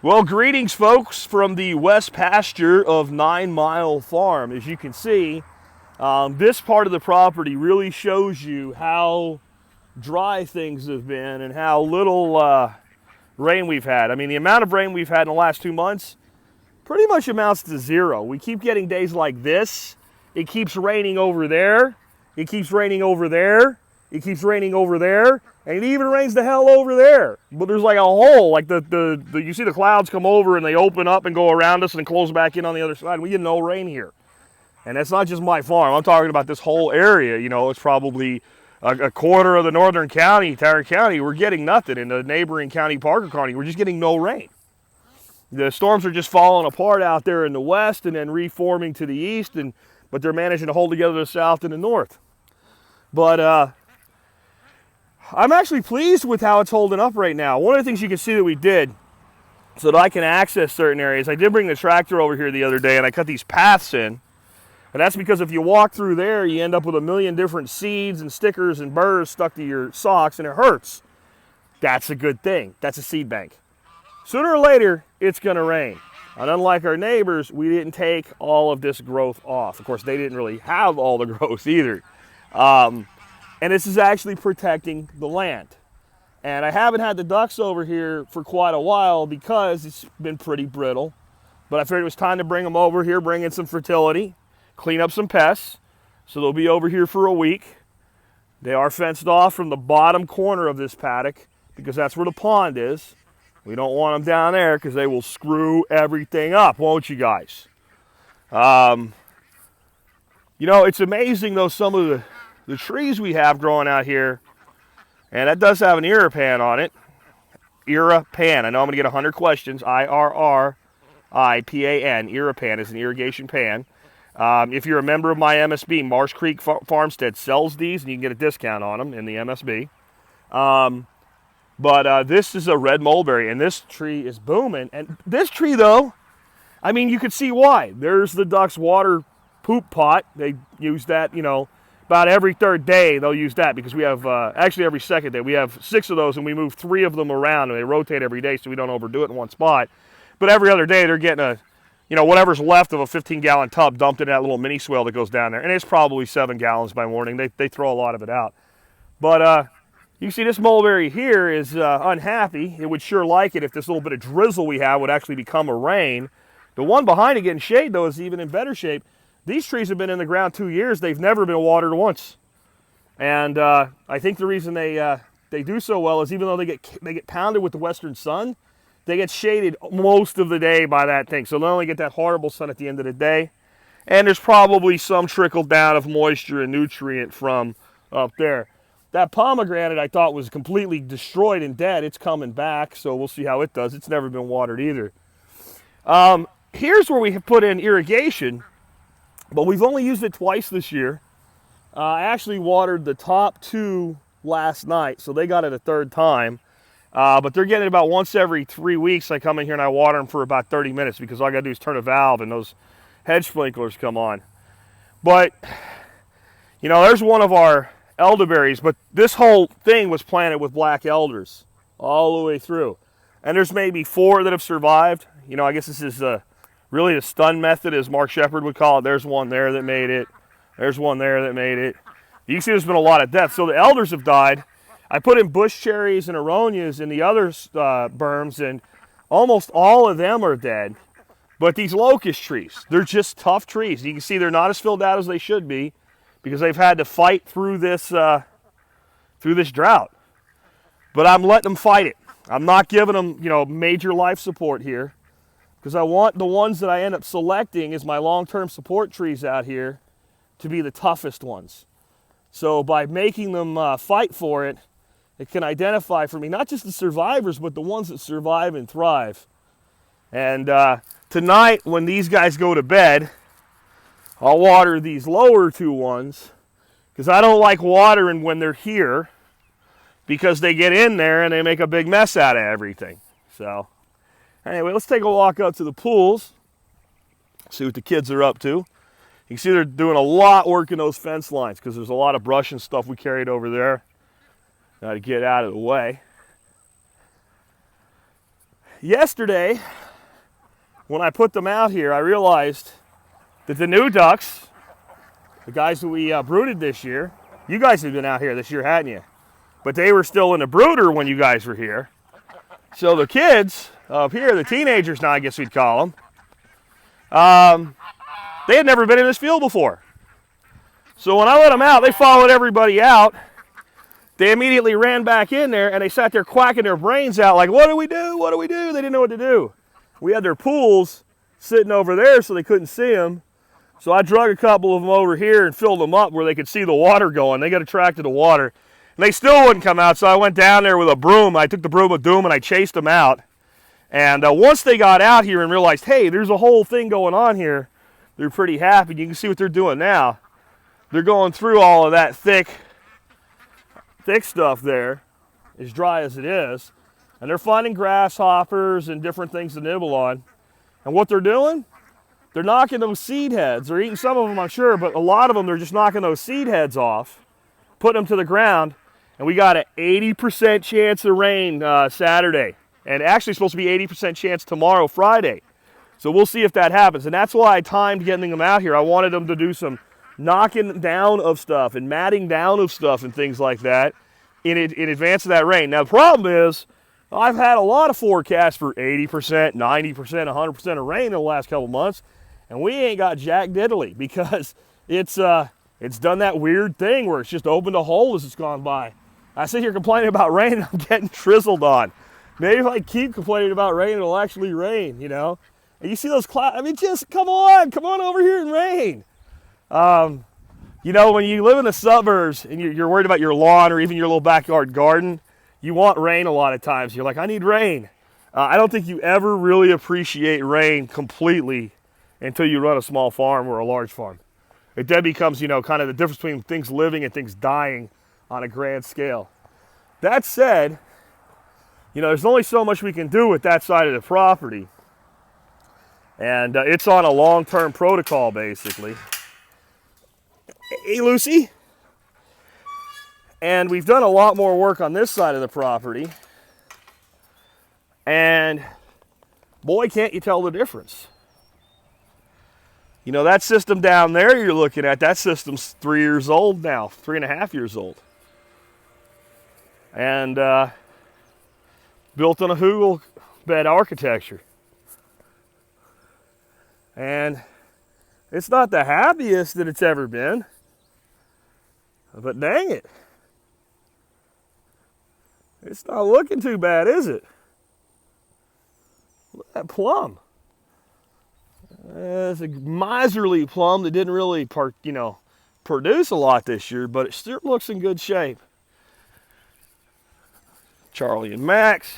Well, greetings, folks, from the West Pasture of 9 Mile Farm. As you can see, this part of the property really shows you how dry things have been and how little rain we've had. I mean, the amount of rain we've had in the last 2 months pretty much amounts to zero. We keep getting days like this. It keeps raining over there. It keeps raining over there. It keeps raining over there. And it even rains the hell over there. But there's like a hole, like you see the clouds come over and they open up and go around us and close back in on the other side. We get no rain here. And that's not just my farm. I'm talking about this whole area. You know, it's probably a quarter of the northern county, Tarrant County. We're getting nothing. In the neighboring county, Parker County, we're just getting no rain. The storms are just falling apart out there in the west and then reforming to the east, but they're managing to hold together the south and the north. But I'm actually pleased with how it's holding up right now. One of the things you can see that we did so that I can access certain areas, I did bring the tractor over here the other day and I cut these paths in. And that's because if you walk through there, you end up with a million different seeds and stickers and burrs stuck to your socks and it hurts. That's a good thing. That's a seed bank. Sooner or later, it's going to rain. And unlike our neighbors, we didn't take all of this growth off. Of course, they didn't really have all the growth either. And this is actually protecting the land. And I haven't had the ducks over here for quite a while because it's been pretty brittle. But I figured it was time to bring them over here, bring in some fertility, clean up some pests. So they'll be over here for a week. They are fenced off from the bottom corner of this paddock because that's where the pond is. We don't want them down there because they will screw everything up, won't you guys? You know, it's amazing though, some of the trees we have growing out here, and that does have an irripan on it. Irripan. I know I'm going to get 100 questions. I-R-R-I-P-A-N. Irripan is an irrigation pan. If you're a member of my MSB, Marsh Creek Farmstead sells these, and you can get a discount on them in the MSB. But this is a red mulberry, and this tree is booming. And this tree, though, I mean, you can see why. There's the ducks' water poop pot. They use that, you know, about every third day they'll use that because we have, actually every second day, we have 6 of those and we move 3 of them around and they rotate every day so we don't overdo it in one spot. But every other day they're getting a, you know, whatever's left of a 15-gallon tub dumped in that little mini swale that goes down there. And it's probably 7 gallons by morning. They throw a lot of it out. But you see this mulberry here is unhappy. It would sure like it if this little bit of drizzle we have would actually become a rain. The one behind it getting shade, though, is even in better shape. These trees have been in the ground 2 years. They've never been watered once. And I think the reason they do so well is even though they get pounded with the western sun, they get shaded most of the day by that thing. So they only get that horrible sun at the end of the day. And there's probably some trickle down of moisture and nutrient from up there. That pomegranate I thought was completely destroyed and dead. It's coming back, so we'll see how it does. It's never been watered either. Here's where we have put in irrigation. But we've only used it twice this year. I actually watered the top 2 last night, so they got it a third time. But they're getting it about once every 3 weeks. I come in here and I water them for about 30 minutes because all I got to do is turn a valve and those hedge sprinklers come on. But, you know, there's one of our elderberries, but this whole thing was planted with black elders all the way through. And there's maybe 4 that have survived. You know, I guess this is really the stun method, as Mark Shepard would call it. There's one there that made it. There's one there that made it. You can see there's been a lot of death. So the elders have died. I put in bush cherries and aronias in the other berms, and almost all of them are dead. But these locust trees, they're just tough trees. You can see they're not as filled out as they should be because they've had to fight through this drought. But I'm letting them fight it. I'm not giving them, you know, major life support here, because I want the ones that I end up selecting as my long-term support trees out here to be the toughest ones. So by making them fight for it, it can identify for me not just the survivors, but the ones that survive and thrive. And tonight, when these guys go to bed, I'll water these lower 2 ones, because I don't like watering when they're here, because they get in there and they make a big mess out of everything. So anyway, let's take a walk up to the pools, see what the kids are up to. You can see they're doing a lot working those fence lines because there's a lot of brush and stuff we carried over there. Got to get out of the way. yesterday, when I put them out here, I realized that the new ducks, the guys that we brooded this year, you guys have been out here this year, hadn't you? But they were still in the brooder when you guys were here. So the kids up here, the teenagers now, I guess we'd call them, they had never been in this field before. So when I let them out, they followed everybody out. They immediately ran back in there, and they sat there quacking their brains out like, what do we do? What do we do? They didn't know what to do. We had their pools sitting over there so they couldn't see them. So I drug a couple of them over here and filled them up where they could see the water going. They got attracted to water. And they still wouldn't come out, so I went down there with a broom. I took the broom of doom and I chased them out. And once they got out here and realized, hey, there's a whole thing going on here, they're pretty happy. You can see what they're doing now. They're going through all of that thick stuff there, as dry as it is, and they're finding grasshoppers and different things to nibble on. And what they're doing, they're knocking those seed heads. They're eating some of them, I'm sure, but a lot of them, they're just knocking those seed heads off, putting them to the ground, and we got an 80% chance of rain Saturday, and actually supposed to be 80% chance tomorrow, Friday. So we'll see if that happens, and that's why I timed getting them out here. I wanted them to do some knocking down of stuff and matting down of stuff and things like that in advance of that rain. Now the problem is, I've had a lot of forecasts for 80%, 90%, 100% of rain in the last couple months, and we ain't got jack diddly because it's done that weird thing where it's just opened a hole as it's gone by. I sit here complaining about rain and I'm getting drizzled on. Maybe if I keep complaining about rain, it'll actually rain, you know? And you see those clouds, I mean, just come on over here and rain. You know, when you live in the suburbs and you're worried about your lawn or even your little backyard garden, you want rain a lot of times. You're like, I need rain. I don't think you ever really appreciate rain completely until you run a small farm or a large farm. It then becomes, you know, kind of the difference between things living and things dying on a grand scale. That said, you know, there's only so much we can do with that side of the property. And it's on a long-term protocol, basically. Hey, Lucy. And we've done a lot more work on this side of the property. And boy, can't you tell the difference. You know, that system down there you're looking at, that system's 3 years old now, 3.5 years old. And built on a hugel bed architecture. And it's not the happiest that it's ever been. But dang it. It's not looking too bad, is it? Look at that plum. It's a miserly plum that didn't really, produce a lot this year, but it still looks in good shape. Charlie and Max.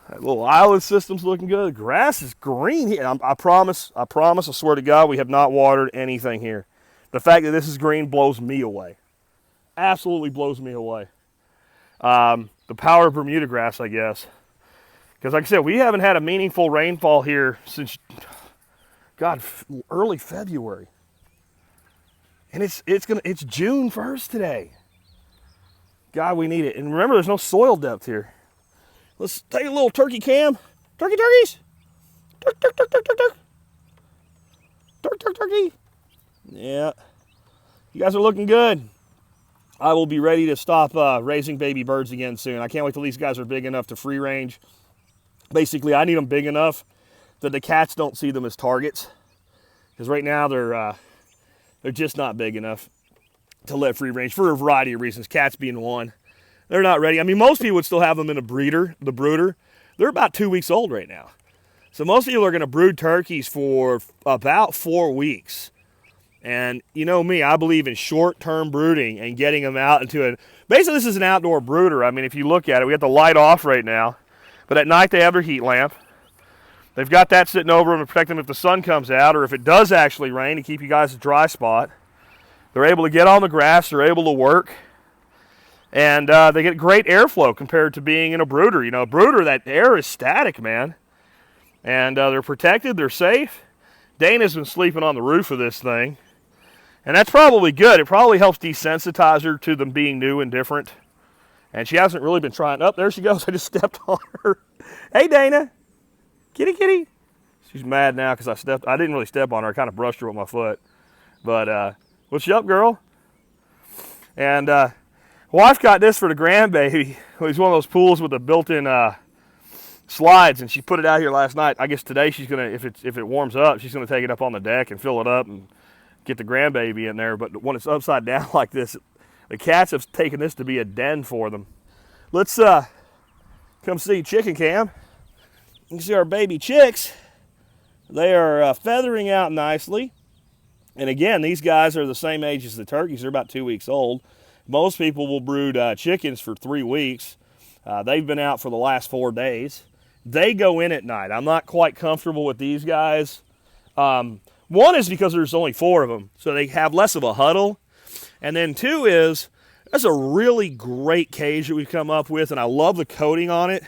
That little island system's looking good. The grass is green here. I promise, I swear to God, we have not watered anything here. The fact that this is green blows me away. Absolutely blows me away. The power of Bermuda grass, I guess. Because like I said, we haven't had a meaningful rainfall here since, God, early February. And it's June 1st today. God, we need it. And remember, there's no soil depth here. Let's take a little turkey cam. Turkeys. Turkey. Yeah. You guys are looking good. I will be ready to stop raising baby birds again soon. I can't wait till these guys are big enough to free range. Basically, I need them big enough that the cats don't see them as targets. Because right now they're just not big enough to let free range for a variety of reasons, cats being one. They're not ready. I mean, most people would still have them in the brooder. They're about 2 weeks old right now. So most people are going to brood turkeys for about 4 weeks. And you know me, I believe in short-term brooding and getting them out into it. Basically, this is an outdoor brooder. I mean, if you look at it, we got the light off right now. But at night, they have their heat lamp. They've got that sitting over them to protect them if the sun comes out or if it does actually rain to keep you guys a dry spot. They're able to get on the grass. They're able to work. And they get great airflow compared to being in a brooder. You know, a brooder, that air is static, man. And they're protected. They're safe. Dana's been sleeping on the roof of this thing. And that's probably good. It probably helps desensitize her to them being new and different And she hasn't really been trying. Oh, there she goes. I just stepped on her. Hey, Dana. Kitty, kitty. She's mad now because I didn't really step on her. I kind of brushed her with my foot. But what's up, girl? And wife got this for the grandbaby. It's one of those pools with the built-in slides, and she put it out here last night. I guess today she's gonna, if it warms up, she's gonna take it up on the deck and fill it up and get the grandbaby in there. But when it's upside down like this, the cats have taken this to be a den for them. Let's come see chicken cam. You can see our baby chicks. They are feathering out nicely. And again, these guys are the same age as the turkeys. They're about 2 weeks old. Most people will brood chickens for 3 weeks. They've been out for the last 4 days. They go in at night. I'm not quite comfortable with these guys. One is because there's only 4 of them, so they have less of a huddle. And then 2 is, that's a really great cage that we've come up with, and I love the coating on it,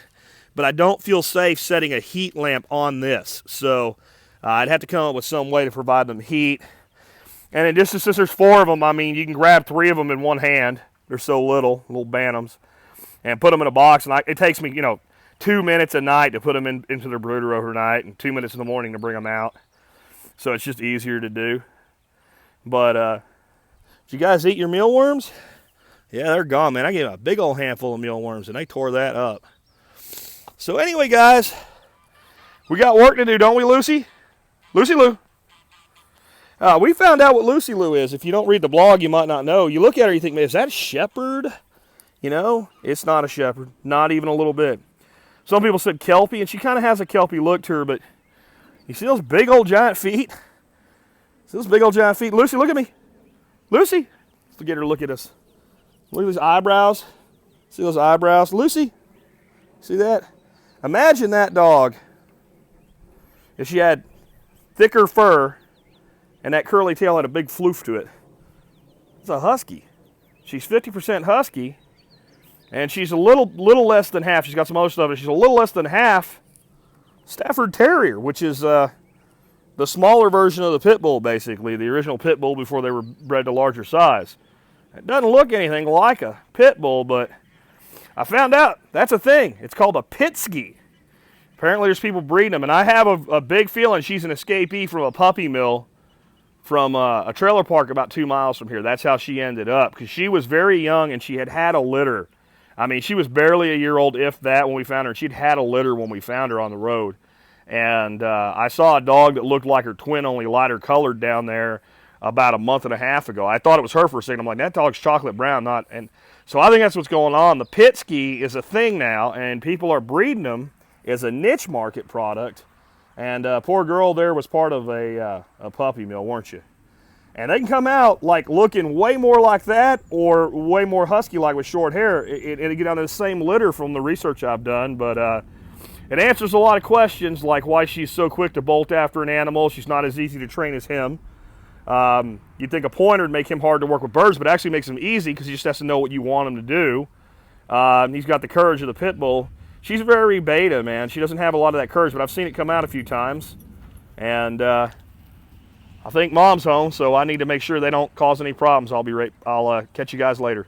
but I don't feel safe setting a heat lamp on this. So I'd have to come up with some way to provide them heat. And then just since there's 4 of them, I mean, you can grab 3 of them in one hand. They're so little bantams, and put them in a box. And it takes me, 2 minutes a night to put them into their brooder overnight, and 2 minutes in the morning to bring them out. So it's just easier to do. But did you guys eat your mealworms? Yeah, they're gone, man. I gave a big old handful of mealworms, and they tore that up. So anyway, guys, we got work to do, don't we, Lucy? Lucy Lou. We found out what Lucy Lou is. If you don't read the blog, you might not know. You look at her, you think, man, is that a shepherd? It's not a shepherd. Not even a little bit. Some people said Kelpie, and she kind of has a Kelpie look to her, but you see those big old giant feet? See those big old giant feet? Lucy, look at me. Lucy. Let's get her to look at us. Look at those eyebrows. See those eyebrows? Lucy, see that? Imagine that dog if she had thicker fur and that curly tail had a big floof to it. It's a husky. She's 50% husky, and she's a little less than half. She's got some other stuff, but she's a little less than half Stafford Terrier, which is the smaller version of the pit bull, basically, the original pit bull before they were bred to larger size. It doesn't look anything like a pit bull, but I found out that's a thing. It's called a Pitskey. Apparently there's people breeding them, and I have a big feeling she's an escapee from a puppy mill from a trailer park about 2 miles from here. That's how she ended up, because she was very young and she had a litter. I mean, she was barely a year old, if that, when we found her, and she'd had a litter when we found her on the road. And I saw a dog that looked like her twin, only lighter colored, down there about a month and a half ago. I thought it was her for a second. I'm like, that dog's chocolate brown, not. And so I think that's what's going on. The Pitskey is a thing now, and people are breeding them as a niche market product. And poor girl there was part of a puppy mill, weren't you? And they can come out like looking way more like that, or way more husky-like with short hair. It'll get out of the same litter from the research I've done, but it answers a lot of questions, like why she's so quick to bolt after an animal. She's not as easy to train as him. You'd think a pointer would make him hard to work with birds, but it actually makes him easy because he just has to know what you want him to do. He's got the courage of the pit bull. She's very beta, man. She doesn't have a lot of that courage, but I've seen it come out a few times. And I think Mom's home, so I need to make sure they don't cause any problems. I'll catch you guys later.